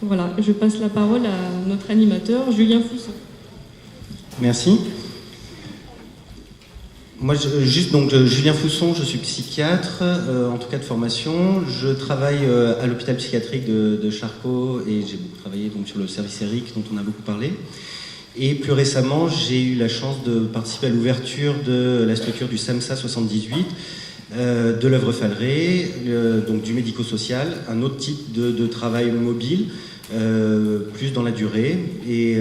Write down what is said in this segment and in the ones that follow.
Voilà, je passe la parole à notre animateur, Julien Fousson. Merci. Moi, Julien Fousson, je suis psychiatre, en tout cas de formation. Je travaille à l'hôpital psychiatrique de Charcot et j'ai beaucoup travaillé donc, sur le service ERIC dont on a beaucoup parlé. Et plus récemment, j'ai eu la chance de participer à l'ouverture de la structure du SAMSA 78, de l'œuvre Falleret, donc du médico-social, un autre type de travail mobile, plus dans la durée. Et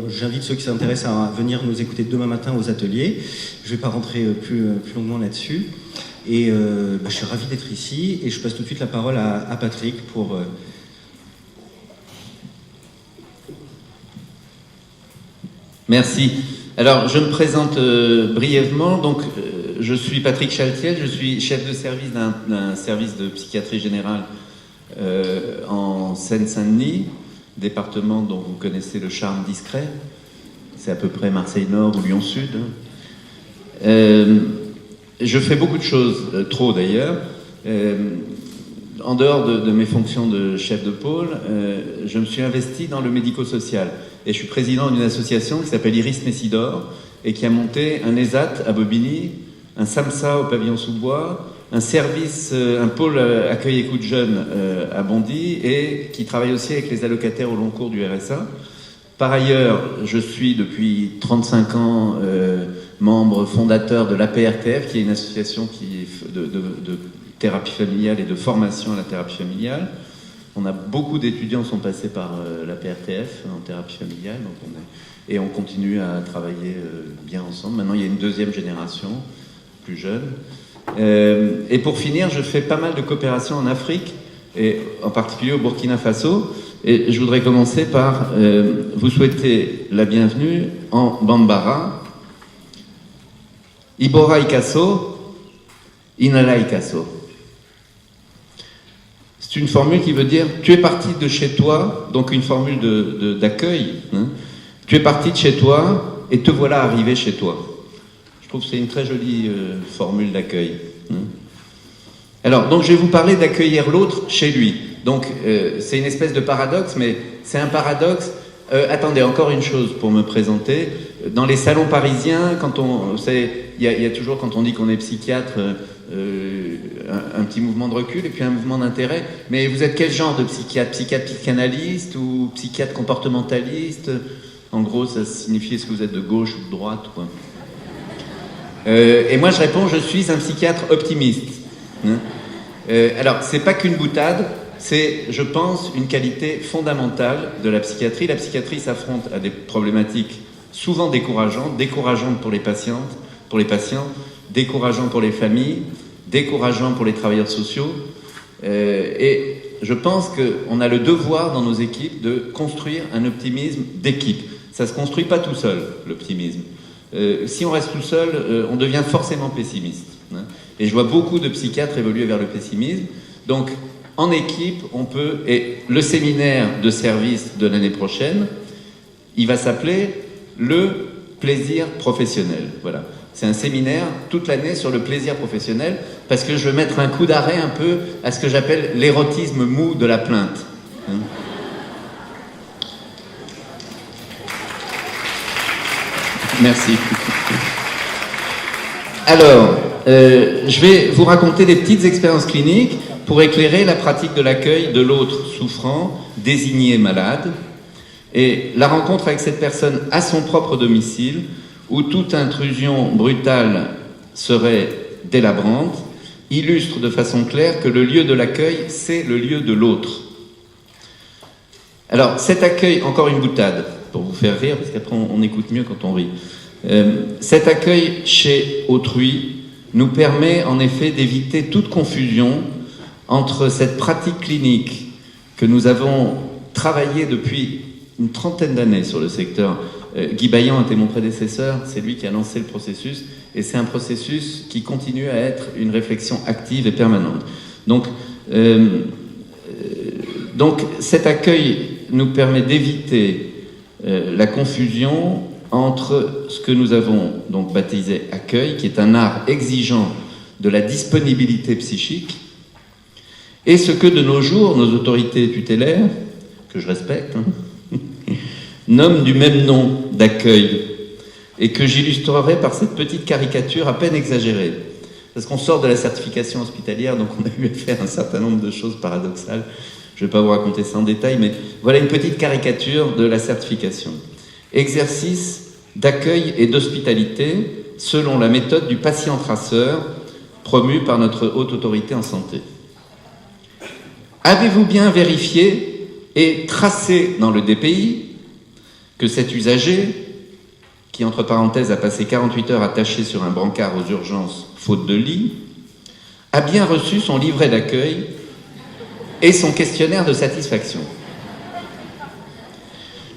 j'invite ceux qui s'intéressent à venir nous écouter demain matin aux ateliers. Je ne vais pas rentrer plus longuement là-dessus. Et je suis ravi d'être ici et je passe tout de suite la parole à Patrick pour... Merci. Alors, je me présente brièvement. Donc, je suis Patrick Chaltiel, je suis chef de service d'un service de psychiatrie générale en Seine-Saint-Denis, département dont vous connaissez le charme discret. C'est à peu près Marseille-Nord ou Lyon-Sud. Je fais beaucoup de choses, trop d'ailleurs. En dehors de mes fonctions de chef de pôle, je me suis investi dans le médico-social. Et je suis président d'une association qui s'appelle Iris Messidor et qui a monté un ESAT à Bobigny, un SAMSA au Pavillon sous Bois, un service, un pôle accueil écoute jeunes à Bondy et qui travaille aussi avec les allocataires au long cours du RSA. Par ailleurs, je suis depuis 35 ans membre fondateur de l'APRTF, qui est une association de thérapie familiale et de formation à la thérapie familiale. On a beaucoup d'étudiants qui sont passés par la PRTF en thérapie familiale, donc et on continue à travailler bien ensemble. Maintenant, il y a une deuxième génération, plus jeune. Et pour finir, je fais pas mal de coopération en Afrique, et en particulier au Burkina Faso. Et je voudrais commencer par vous souhaiter la bienvenue en Bambara. Ibora Ikaso, Inala Ikaso. C'est une formule qui veut dire « tu es parti de chez toi », donc une formule d'accueil. Hein. Tu es parti de chez toi et te voilà arrivé chez toi. Je trouve que c'est une très jolie formule d'accueil. Hein. Alors, donc je vais vous parler d'accueillir l'autre chez lui. Donc, c'est une espèce de paradoxe, mais c'est un paradoxe. Attendez, encore une chose pour me présenter. Dans les salons parisiens, il y a toujours, quand on dit qu'on est psychiatre, un petit mouvement de recul et puis un mouvement d'intérêt. Mais vous êtes quel genre de psychiatre? Psychiatre psychanalyste ou psychiatre comportementaliste? En gros, ça signifie est-ce que vous êtes de gauche ou de droite, quoi. Et moi, je réponds, je suis un psychiatre optimiste. Hein. Alors, c'est pas qu'une boutade, c'est, je pense, une qualité fondamentale de la psychiatrie. La psychiatrie s'affronte à des problématiques souvent décourageantes pour les patientes, pour les patients, décourageantes pour les familles, décourageantes pour les travailleurs sociaux. Et je pense qu'on a le devoir dans nos équipes de construire un optimisme d'équipe. Ça ne se construit pas tout seul, l'optimisme. Si on reste tout seul, on devient forcément pessimiste. Hein. Et je vois beaucoup de psychiatres évoluer vers le pessimisme. Donc, en équipe, on peut... Et le séminaire de service de l'année prochaine, il va s'appeler le plaisir professionnel. Voilà. C'est un séminaire toute l'année sur le plaisir professionnel parce que je veux mettre un coup d'arrêt un peu à ce que j'appelle l'érotisme mou de la plainte. Hein. Merci. Alors, je vais vous raconter des petites expériences cliniques pour éclairer la pratique de l'accueil de l'autre souffrant, désigné malade, et la rencontre avec cette personne à son propre domicile, où toute intrusion brutale serait délabrante, illustre de façon claire que le lieu de l'accueil, c'est le lieu de l'autre. Alors, cet accueil, encore une boutade, pour vous faire rire, parce qu'après on écoute mieux quand on rit. Cet accueil chez autrui nous permet en effet d'éviter toute confusion entre cette pratique clinique que nous avons travaillée depuis une trentaine d'années sur le secteur. Guy Baillan était mon prédécesseur, c'est lui qui a lancé le processus, et c'est un processus qui continue à être une réflexion active et permanente. Donc cet accueil nous permet d'éviter la confusion entre ce que nous avons donc baptisé accueil, qui est un art exigeant de la disponibilité psychique, et ce que de nos jours, nos autorités tutélaires que je respecte, nomme du même nom d'accueil, et que j'illustrerai par cette petite caricature à peine exagérée. Parce qu'on sort de la certification hospitalière, donc on a eu à faire un certain nombre de choses paradoxales. Je ne vais pas vous raconter ça en détail, mais voilà une petite caricature de la certification. Exercice d'accueil et d'hospitalité selon la méthode du patient traceur promue par notre haute autorité en santé. Avez-vous bien vérifié et tracé dans le DPI que cet usager, qui entre parenthèses a passé 48 heures attaché sur un brancard aux urgences faute de lit, a bien reçu son livret d'accueil et son questionnaire de satisfaction?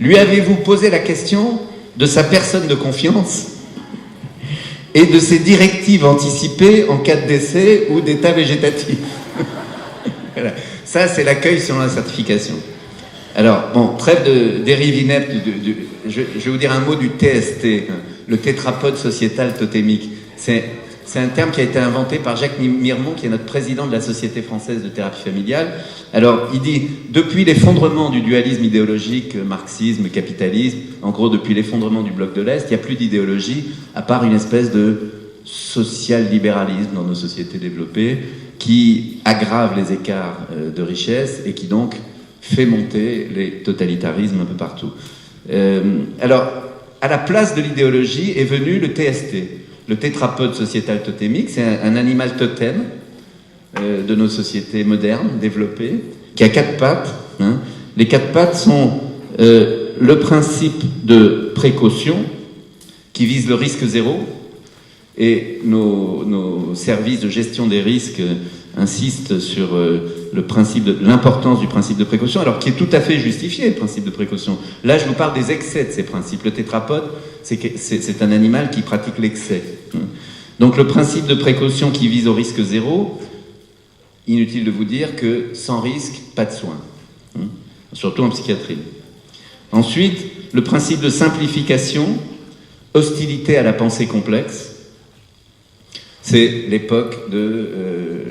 Lui avez-vous posé la question de sa personne de confiance et de ses directives anticipées en cas de décès ou d'état végétatif? Voilà. Ça, c'est l'accueil selon la certification. Alors, bon, trêve de dérive inepte, je vais vous dire un mot du TST, le tétrapode sociétal totémique. C'est un terme qui a été inventé par Jacques Mirmont, qui est notre président de la Société française de thérapie familiale. Alors, il dit, depuis l'effondrement du dualisme idéologique, marxisme, capitalisme, en gros, depuis l'effondrement du bloc de l'Est, il n'y a plus d'idéologie, à part une espèce de social-libéralisme dans nos sociétés développées, qui aggrave les écarts de richesse et qui donc fait monter les totalitarismes un peu partout. Alors, à la place de l'idéologie est venu le TST, le tétrapode sociétal totémique. C'est un animal totem de nos sociétés modernes, développées, qui a 4 pattes. Hein. Les 4 pattes sont le principe de précaution, qui vise le risque zéro, et nos services de gestion des risques insistent sur l'importance du principe de précaution, alors qui est tout à fait justifié, le principe de précaution. Là, je vous parle des excès de ces principes. Le tétrapode, c'est un animal qui pratique l'excès. Donc le principe de précaution qui vise au risque zéro, inutile de vous dire que sans risque, pas de soins. Surtout en psychiatrie. Ensuite, le principe de simplification, hostilité à la pensée complexe. C'est l'époque de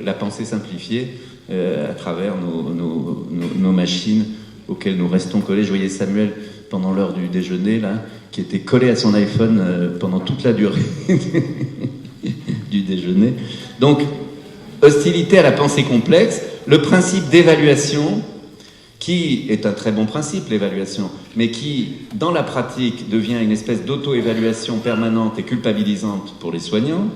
la pensée simplifiée à travers nos machines auxquelles nous restons collés. Je voyais Samuel pendant l'heure du déjeuner, là, qui était collé à son iPhone pendant toute la durée du déjeuner. Donc, hostilité à la pensée complexe, le principe d'évaluation, qui est un très bon principe, l'évaluation, mais qui, dans la pratique, devient une espèce d'auto-évaluation permanente et culpabilisante pour les soignants.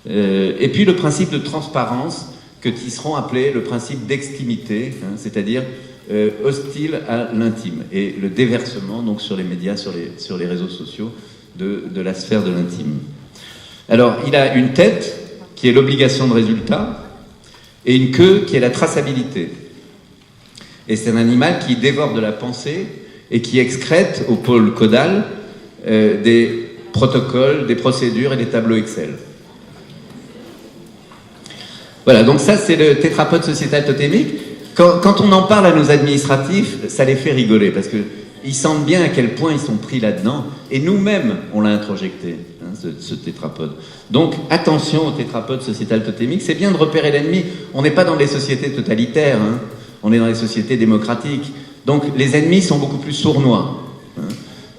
Et puis le principe de transparence que Tisserand appelait le principe d'extimité, hein, c'est-à-dire hostile à l'intime, et le déversement donc sur les médias, sur les réseaux sociaux de la sphère de l'intime. Alors il a une tête qui est l'obligation de résultat et une queue qui est la traçabilité. Et c'est un animal qui dévore de la pensée et qui excrète au pôle caudal des protocoles, des procédures et des tableaux Excel. Voilà, donc ça c'est le tétrapode sociétal totémique. Quand on en parle à nos administratifs, ça les fait rigoler, parce qu'ils sentent bien à quel point ils sont pris là-dedans, et nous-mêmes, on l'a introjecté, hein, ce tétrapode. Donc, attention au tétrapode sociétal totémique, c'est bien de repérer l'ennemi. On n'est pas dans des sociétés totalitaires, hein, on est dans les sociétés démocratiques. Donc, les ennemis sont beaucoup plus sournois. Hein.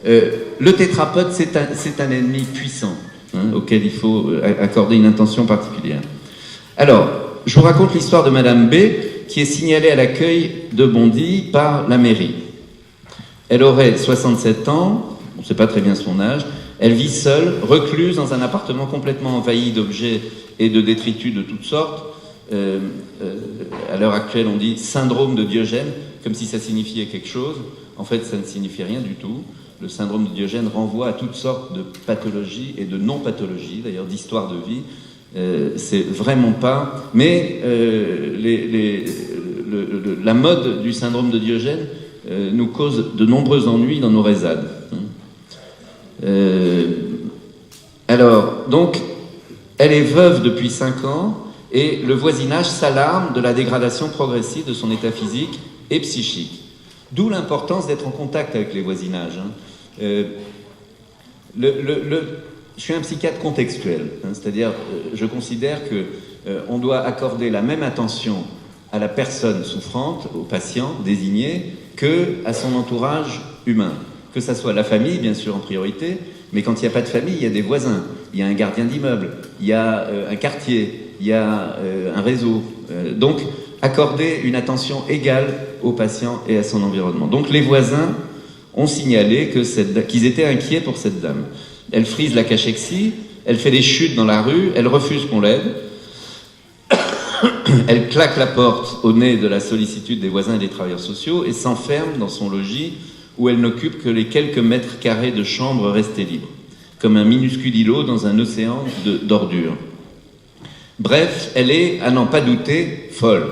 Le tétrapode, c'est un ennemi puissant, hein, auquel il faut accorder une attention particulière. Alors, je vous raconte l'histoire de Madame B, qui est signalée à l'accueil de Bondy par la mairie. Elle aurait 67 ans, on ne sait pas très bien son âge, elle vit seule, recluse dans un appartement complètement envahi d'objets et de détritus de toutes sortes. À l'heure actuelle, on dit syndrome de Diogène, comme si ça signifiait quelque chose. En fait, ça ne signifie rien du tout. Le syndrome de Diogène renvoie à toutes sortes de pathologies et de non-pathologies, d'ailleurs d'histoire de vie. C'est vraiment pas... Mais la mode du syndrome de Diogène nous cause de nombreux ennuis dans nos résades. Alors, donc, elle est veuve depuis 5 ans et le voisinage s'alarme de la dégradation progressive de son état physique et psychique. D'où l'importance d'être en contact avec les voisinages. Hein. Je suis un psychiatre contextuel, hein, c'est-à-dire je considère qu'on doit accorder la même attention à la personne souffrante, au patient désigné, que à son entourage humain. Que ça soit la famille, bien sûr, en priorité, mais quand il n'y a pas de famille, il y a des voisins, il y a un gardien d'immeuble, il y a un quartier, il y a un réseau. Donc, accorder une attention égale au patient et à son environnement. Donc, les voisins ont signalé qu'ils étaient inquiets pour cette dame. Elle frise la cachexie, elle fait des chutes dans la rue, elle refuse qu'on l'aide, elle claque la porte au nez de la sollicitude des voisins et des travailleurs sociaux et s'enferme dans son logis où elle n'occupe que les quelques mètres carrés de chambre restés libres, comme un minuscule îlot dans un océan d'ordures. Bref, elle est, à n'en pas douter, folle.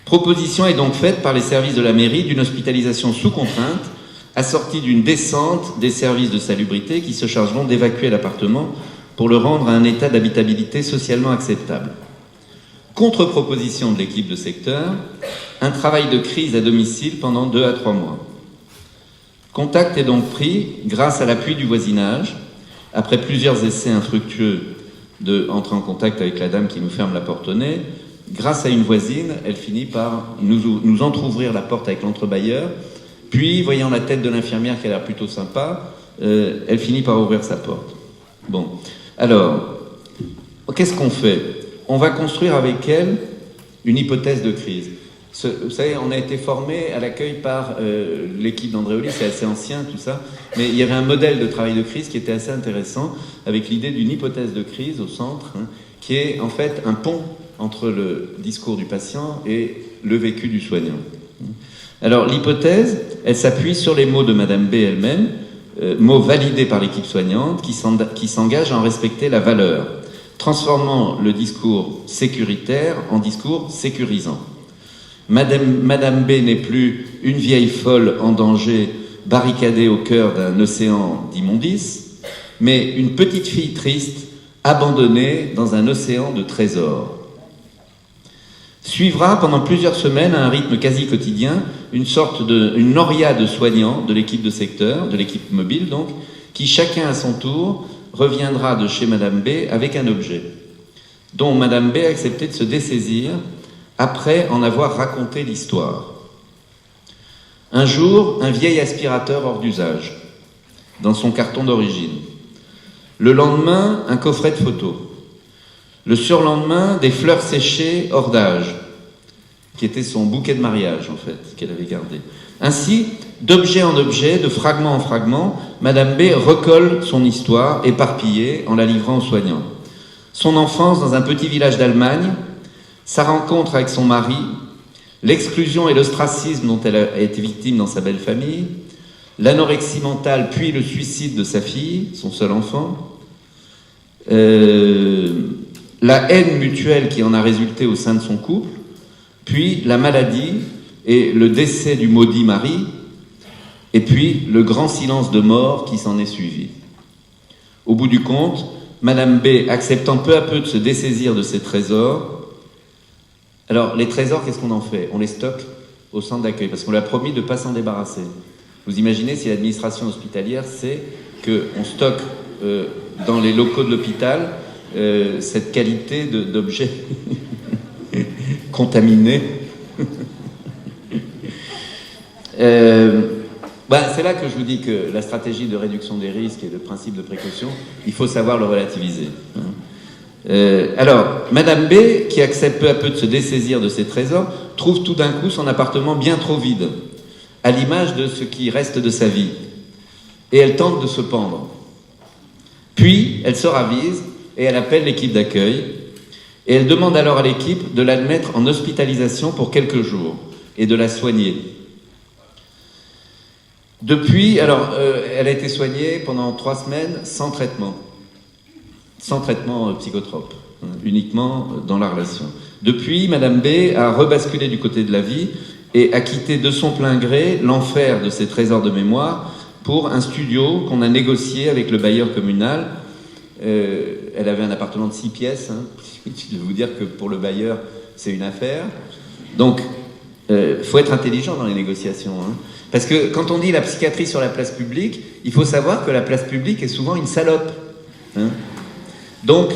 Proposition est donc faite par les services de la mairie d'une hospitalisation sous contrainte, assortie d'une descente des services de salubrité qui se chargeront d'évacuer l'appartement pour le rendre à un état d'habitabilité socialement acceptable. Contre-proposition de l'équipe de secteur, un travail de crise à domicile pendant 2 à 3 mois. Contact est donc pris grâce à l'appui du voisinage, après plusieurs essais infructueux d'entrer en contact avec la dame qui nous ferme la porte au nez. Grâce à une voisine, elle finit par nous entrouvrir la porte avec l'entrebâilleur, puis, voyant la tête de l'infirmière qui a l'air plutôt sympa, elle finit par ouvrir sa porte. Bon, alors, qu'est-ce qu'on fait ? On va construire avec elle une hypothèse de crise. Vous savez, on a été formé à l'accueil par l'équipe d'Andréoli, c'est assez ancien tout ça, mais il y avait un modèle de travail de crise qui était assez intéressant, avec l'idée d'une hypothèse de crise au centre, qui est en fait un pont entre le discours du patient et le vécu du soignant. Alors l'hypothèse, elle s'appuie sur les mots de Madame B elle-même, mots validés par l'équipe soignante, qui s'engage à en respecter la valeur, transformant le discours sécuritaire en discours sécurisant. Madame B n'est plus une vieille folle en danger, barricadée au cœur d'un océan d'immondices, mais une petite fille triste, abandonnée dans un océan de trésors. Suivra pendant plusieurs semaines, à un rythme quasi quotidien, une noria de soignants de l'équipe de secteur, de l'équipe mobile donc, qui chacun à son tour reviendra de chez Madame B avec un objet, dont Madame B a accepté de se dessaisir après en avoir raconté l'histoire. Un jour, un vieil aspirateur hors d'usage, dans son carton d'origine. Le lendemain, un coffret de photos. Le surlendemain, des fleurs séchées hors d'âge, qui était son bouquet de mariage, en fait, qu'elle avait gardé. Ainsi, d'objet en objet, de fragment en fragment, Madame B recolle son histoire, éparpillée, en la livrant aux soignants. Son enfance dans un petit village d'Allemagne, sa rencontre avec son mari, l'exclusion et l'ostracisme dont elle a été victime dans sa belle famille, l'anorexie mentale, puis le suicide de sa fille, son seul enfant, la haine mutuelle qui en a résulté au sein de son couple, puis la maladie et le décès du maudit mari, et puis le grand silence de mort qui s'en est suivi. Au bout du compte, Madame B, acceptant peu à peu de se dessaisir de ses trésors. Alors, les trésors, qu'est-ce qu'on en fait ? On les stocke au centre d'accueil, parce qu'on lui a promis de ne pas s'en débarrasser. Vous imaginez si l'administration hospitalière sait qu'on stocke dans les locaux de l'hôpital cette qualité d'objets contaminés. C'est là que je vous dis que la stratégie de réduction des risques et le principe de précaution, il faut savoir le relativiser. Alors, Madame B, qui accepte peu à peu de se dessaisir de ses trésors, trouve tout d'un coup son appartement bien trop vide, à l'image de ce qui reste de sa vie. Et elle tente de se pendre. Puis, elle se ravise et elle appelle l'équipe d'accueil. Et elle demande alors à l'équipe de la mettre en hospitalisation pour quelques jours et de la soigner. Depuis, elle a été soignée pendant 3 semaines sans traitement psychotrope, uniquement dans la relation. Depuis, Madame B a rebasculé du côté de la vie et a quitté de son plein gré l'enfer de ses trésors de mémoire pour un studio qu'on a négocié avec le bailleur communal. Elle avait un appartement de 6 pièces. Je vais vous dire que pour le bailleur, c'est une affaire. Donc, faut être intelligent dans les négociations. Parce que quand on dit la psychiatrie sur la place publique, il faut savoir que la place publique est souvent une salope. Donc,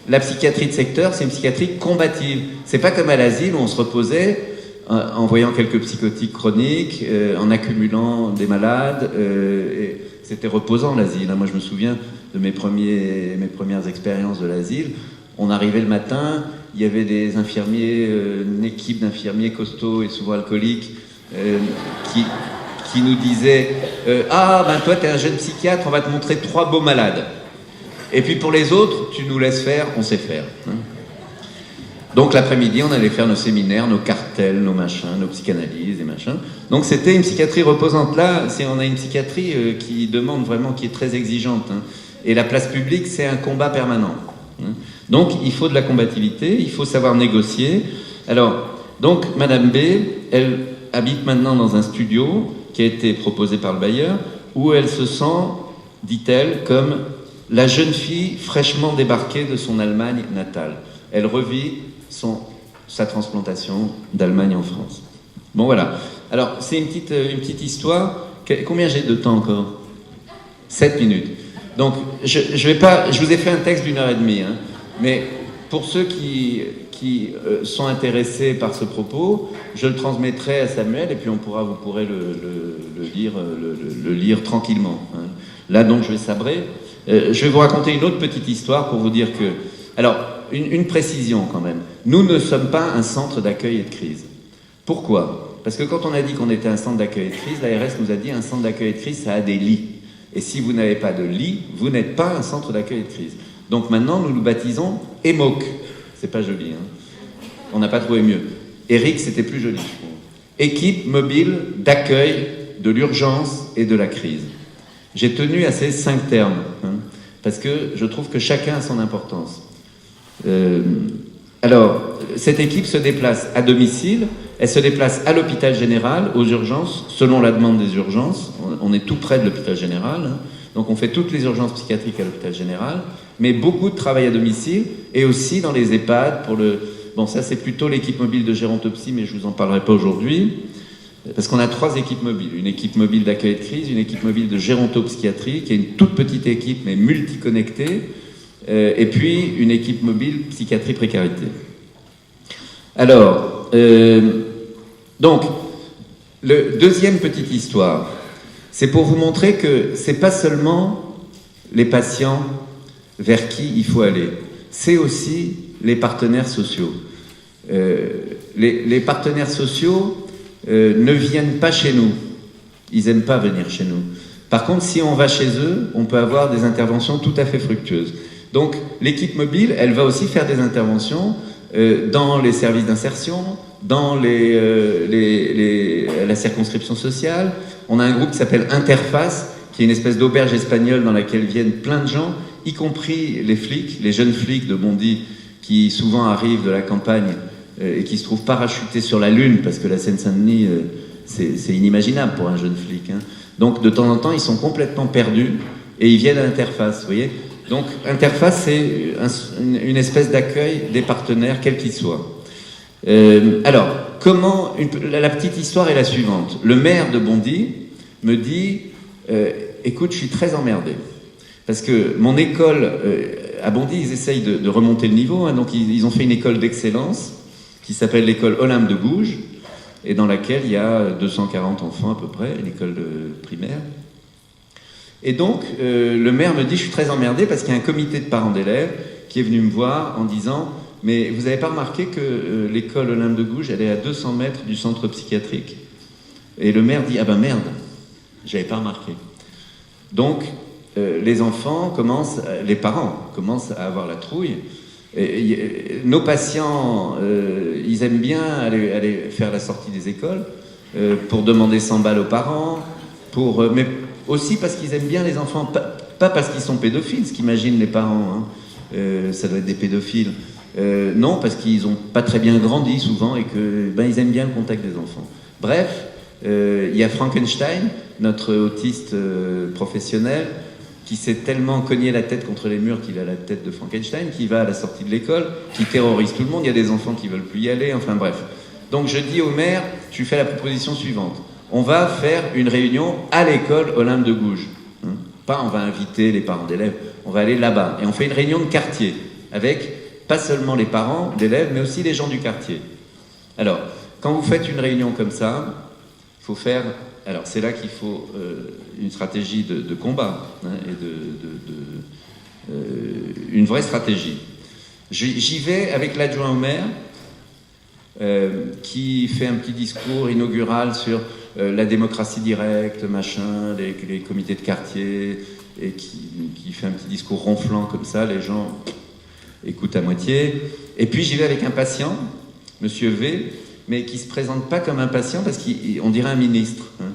La psychiatrie de secteur, c'est une psychiatrie combative. C'est pas comme à l'asile où on se reposait en voyant quelques psychotiques chroniques, en accumulant des malades. Et c'était reposant l'asile. Moi, je me souviens de mes premières expériences de l'asile. On arrivait le matin, il y avait des infirmiers, une équipe d'infirmiers costauds et souvent alcooliques, qui nous disaient ah, ben toi, t'es un jeune psychiatre, on va te montrer 3 beaux malades. Et puis pour les autres, tu nous laisses faire, on sait faire. Donc l'après-midi, on allait faire nos séminaires, nos cartels, nos machins, nos psychanalyses et machins. Donc c'était une psychiatrie reposante. Là, on a une psychiatrie qui demande vraiment, qui est très exigeante. Et la place publique, c'est un combat permanent. Donc il faut de la combativité, il faut savoir négocier. Alors, donc Madame B, elle habite maintenant dans un studio qui a été proposé par le bailleur, où elle se sent, dit-elle, comme la jeune fille fraîchement débarquée de son Allemagne natale. Elle revit sa transplantation d'Allemagne en France. Bon, voilà. Alors, c'est une petite histoire. Combien j'ai de temps encore ? 7 minutes. Donc, je vous ai fait un texte d'1 heure et demie, mais pour ceux qui sont intéressés par ce propos, je le transmettrai à Samuel et puis vous pourrez le lire tranquillement. Là, donc, je vais sabrer. Je vais vous raconter une autre petite histoire pour vous dire que... Alors, une précision quand même. Nous ne sommes pas un centre d'accueil et de crise. Pourquoi ? Parce que quand on a dit qu'on était un centre d'accueil et de crise, l'ARS nous a dit un centre d'accueil et de crise, ça a des lits. Et si vous n'avez pas de lit, vous n'êtes pas un centre d'accueil et de crise. Donc maintenant, nous baptisons EMOC. C'est pas joli, On n'a pas trouvé mieux. Eric, c'était plus joli, je trouve. Équipe mobile d'accueil de l'urgence et de la crise. J'ai tenu à ces 5 termes, parce que je trouve que chacun a son importance. Alors, cette équipe se déplace à domicile, elle se déplace à l'hôpital général, aux urgences, selon la demande des urgences. On est tout près de l'hôpital général, donc on fait toutes les urgences psychiatriques à l'hôpital général, mais beaucoup de travail à domicile, et aussi dans les EHPAD pour le... Bon, ça c'est plutôt l'équipe mobile de gérontopsie, mais je vous en parlerai pas aujourd'hui. Parce qu'on a 3 équipes mobiles. Une équipe mobile d'accueil de crise, une équipe mobile de gérontopsychiatrie, qui est une toute petite équipe, mais multiconnectée, et puis une équipe mobile psychiatrie précarité. Alors, donc, le deuxième petite histoire, c'est pour vous montrer que c'est pas seulement les patients vers qui il faut aller, c'est aussi les partenaires sociaux. Les partenaires sociaux ne viennent pas chez nous. Ils n'aiment pas venir chez nous. Par contre, si on va chez eux, on peut avoir des interventions tout à fait fructueuses. Donc, l'équipe mobile, elle va aussi faire des interventions dans les services d'insertion, dans la circonscription sociale. On a un groupe qui s'appelle Interface, qui est une espèce d'auberge espagnole dans laquelle viennent plein de gens, y compris les flics, les jeunes flics de Bondy, qui souvent arrivent de la campagne et qui se trouvent parachutés sur la Lune, parce que la Seine-Saint-Denis, c'est inimaginable pour un jeune flic. Donc, de temps en temps, ils sont complètement perdus et ils viennent à Interface, vous voyez. Donc, Interface, c'est une espèce d'accueil des partenaires, quels qu'ils soient. Alors, la petite histoire est la suivante. Le maire de Bondy me dit écoute, je suis très emmerdé. Parce que mon école, à Bondy, ils essayent de remonter le niveau. Donc, ils ont fait une école d'excellence qui s'appelle l'école Olympe de Gouges, et dans laquelle il y a 240 enfants à peu près, une école primaire. Et donc, le maire me dit, je suis très emmerdé parce qu'il y a un comité de parents d'élèves qui est venu me voir en disant, mais vous n'avez pas remarqué que l'école Olympe de Gouges, elle est à 200 mètres du centre psychiatrique? Et le maire dit, ah ben merde, j'avais pas remarqué. Donc, les parents commencent à avoir la trouille. Nos patients, ils aiment bien aller faire la sortie des écoles pour demander 100 balles aux parents, mais aussi parce qu'ils aiment bien les enfants, pas parce qu'ils sont pédophiles, ce qu'imaginent les parents, ça doit être des pédophiles. Non, parce qu'ils n'ont pas très bien grandi souvent et ils aiment bien le contact des enfants. Bref, il y a Frankenstein, notre autiste professionnel, qui s'est tellement cogné la tête contre les murs qu'il a la tête de Frankenstein, qui va à la sortie de l'école, qui terrorise tout le monde. Il y a des enfants qui veulent plus y aller, enfin bref. Donc je dis au maire, je lui fais la proposition suivante. On va faire une réunion à l'école Olympe de Gouges. Pas on va inviter les parents d'élèves, on va aller là-bas. Et on fait une réunion de quartier. avec pas seulement les parents d'élèves, mais aussi les gens du quartier. Alors, quand vous faites une réunion comme ça, il faut faire... Alors, c'est là qu'il faut une stratégie de combat, hein, et une vraie stratégie. J'y vais avec l'adjoint au maire, qui fait un petit discours inaugural sur la démocratie directe, machin, les comités de quartier, et qui fait un petit discours ronflant comme ça, les gens écoutent à moitié. Et puis j'y vais avec un patient, Monsieur V, mais qui se présente pas comme un patient parce qu'on dirait un ministre. Hein.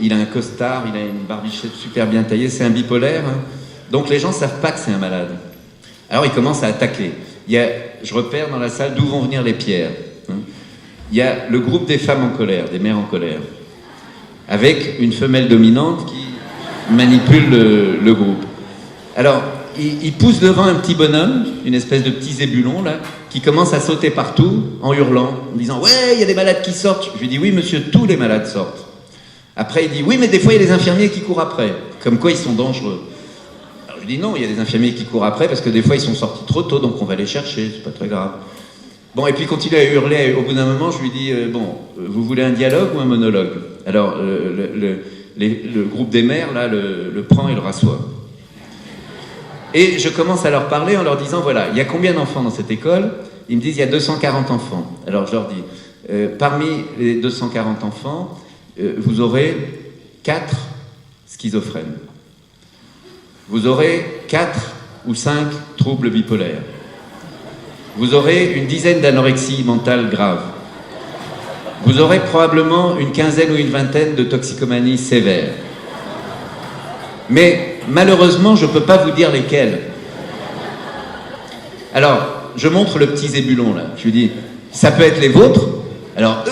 Il a un costard, il a une barbichette super bien taillée, c'est un bipolaire. Hein. Donc les gens savent pas que c'est un malade. Alors il commence à attaquer. Je repère dans la salle d'où vont venir les pierres. Hein. Il y a le groupe des femmes en colère, des mères en colère, avec une femelle dominante qui manipule le groupe. Alors, il pousse devant un petit bonhomme, une espèce de petit zébulon, là, qui commence à sauter partout en hurlant, en disant « Ouais, il y a des malades qui sortent !» Je lui dis « Oui, monsieur, tous les malades sortent. » Après, il dit « Oui, mais des fois, il y a des infirmiers qui courent après. » Comme quoi, ils sont dangereux. Alors, je dis « Non, il y a des infirmiers qui courent après parce que des fois, ils sont sortis trop tôt, donc on va les chercher, c'est pas très grave. » Bon, et puis il continue à hurler. Au bout d'un moment, je lui dis vous voulez un dialogue ou un monologue? Alors, le groupe des mères, là, le prend et le rassoit. Et je commence à leur parler en leur disant, voilà, il y a combien d'enfants dans cette école? Ils me disent, il y a 240 enfants. Alors je leur dis, parmi les 240 enfants, vous aurez 4 schizophrènes. Vous aurez 4 ou 5 troubles bipolaires. Vous aurez une dizaine d'anorexie mentale grave. Vous aurez probablement une quinzaine ou une vingtaine de toxicomanies sévères. Mais malheureusement, je ne peux pas vous dire lesquelles. Alors, je montre le petit zébulon là. Je lui dis, ça peut être les vôtres? Alors,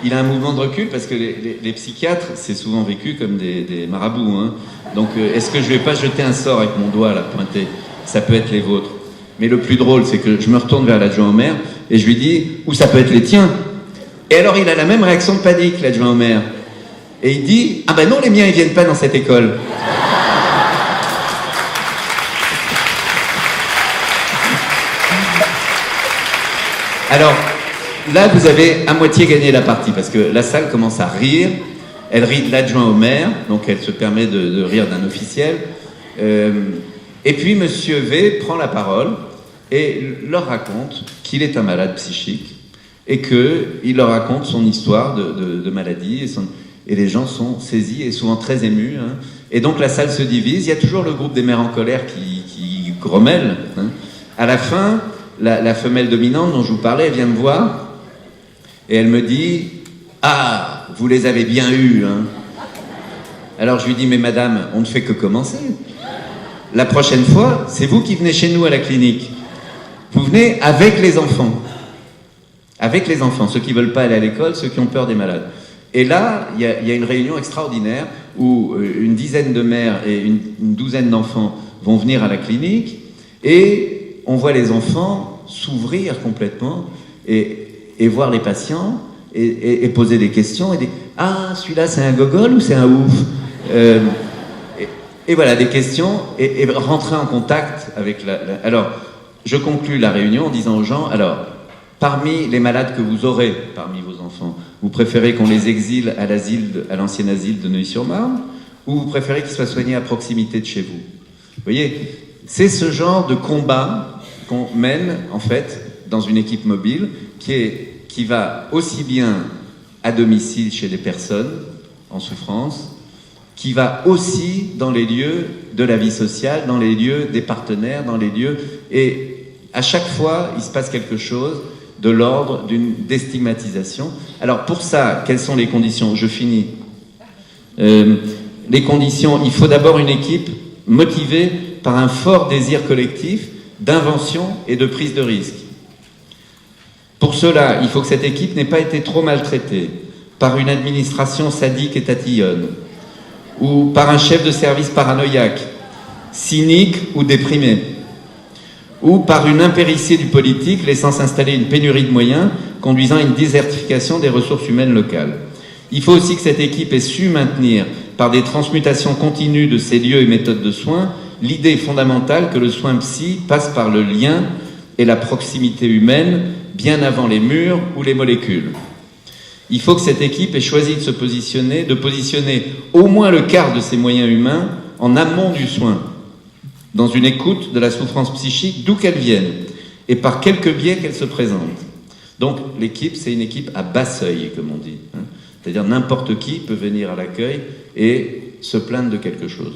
il a un mouvement de recul parce que les psychiatres, c'est souvent vécu comme des marabouts. Hein. Donc, est-ce que je ne vais pas jeter un sort avec mon doigt là, pointé? Ça peut être les vôtres. Mais le plus drôle, c'est que je me retourne vers l'adjoint au maire et je lui dis, ou ça peut être les tiens. Et alors, il a la même réaction de panique, l'adjoint au maire. Et il dit, ah ben non, les miens, ils viennent pas dans cette école. Alors, là, vous avez à moitié gagné la partie, parce que la salle commence à rire. Elle rit de l'adjoint au maire, donc elle se permet de rire d'un officiel. Et puis, Monsieur V prend la parole et leur raconte qu'il est un malade psychique et qu'il leur raconte son histoire de maladie. Et les gens sont saisis et souvent très émus. Hein. Et donc, la salle se divise. Il y a toujours le groupe des mères en colère qui grommelle. Hein. À la fin, la femelle dominante dont je vous parlais, elle vient me voir et elle me dit « Ah, vous les avez bien eus, hein !» Alors je lui dis « Mais madame, on ne fait que commencer. La prochaine fois, c'est vous qui venez chez nous à la clinique. Vous venez avec les enfants. Avec les enfants, ceux qui ne veulent pas aller à l'école, ceux qui ont peur des malades. » Et là, il y a une réunion extraordinaire où une dizaine de mères et une douzaine d'enfants vont venir à la clinique et on voit les enfants s'ouvrir complètement et voir les patients et poser des questions et dire « Ah, celui-là, c'est un gogol ou c'est un ouf ?» Et voilà, des questions et rentrer en contact avec Alors, je conclus la réunion en disant aux gens « Alors, parmi les malades que vous aurez parmi vos enfants, vous préférez qu'on les exile à l'ancien asile de Neuilly-sur-Marne ou vous préférez qu'ils soient soignés à proximité de chez vous ?» Vous voyez, c'est ce genre de combat qu'on mène, en fait, dans une équipe mobile qui va aussi bien à domicile chez des personnes en souffrance, qui va aussi dans les lieux de la vie sociale, dans les lieux des partenaires, dans les lieux... Et à chaque fois, il se passe quelque chose de l'ordre d'une déstigmatisation. Alors pour ça, quelles sont les conditions? Je finis. Les conditions, il faut d'abord une équipe motivée par un fort désir collectif d'invention et de prise de risque. Pour cela, il faut que cette équipe n'ait pas été trop maltraitée par une administration sadique et tatillonne, ou par un chef de service paranoïaque, cynique ou déprimé, ou par une impéritie du politique laissant s'installer une pénurie de moyens conduisant à une désertification des ressources humaines locales. Il faut aussi que cette équipe ait su maintenir, par des transmutations continues de ses lieux et méthodes de soins, l'idée fondamentale que le soin psy passe par le lien et la proximité humaine bien avant les murs ou les molécules. Il faut que cette équipe ait choisi de positionner au moins le quart de ses moyens humains en amont du soin, dans une écoute de la souffrance psychique d'où qu'elle vienne, et par quelque biais qu'elle se présente. Donc l'équipe, c'est une équipe à bas seuil, comme on dit. C'est-à-dire n'importe qui peut venir à l'accueil et se plaindre de quelque chose.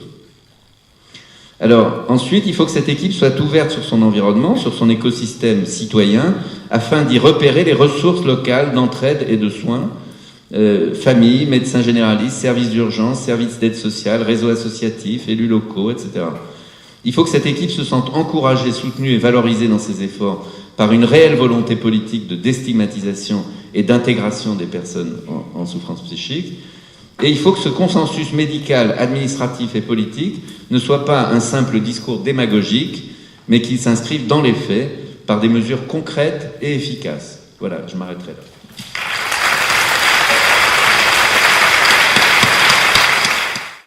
Alors, ensuite, il faut que cette équipe soit ouverte sur son environnement, sur son écosystème citoyen, afin d'y repérer les ressources locales d'entraide et de soins, familles, médecins généralistes, services d'urgence, services d'aide sociale, réseaux associatifs, élus locaux, etc. Il faut que cette équipe se sente encouragée, soutenue et valorisée dans ses efforts par une réelle volonté politique de déstigmatisation et d'intégration des personnes en souffrance psychique. Et il faut que ce consensus médical, administratif et politique ne soit pas un simple discours démagogique, mais qu'il s'inscrive dans les faits par des mesures concrètes et efficaces. Voilà, je m'arrêterai là.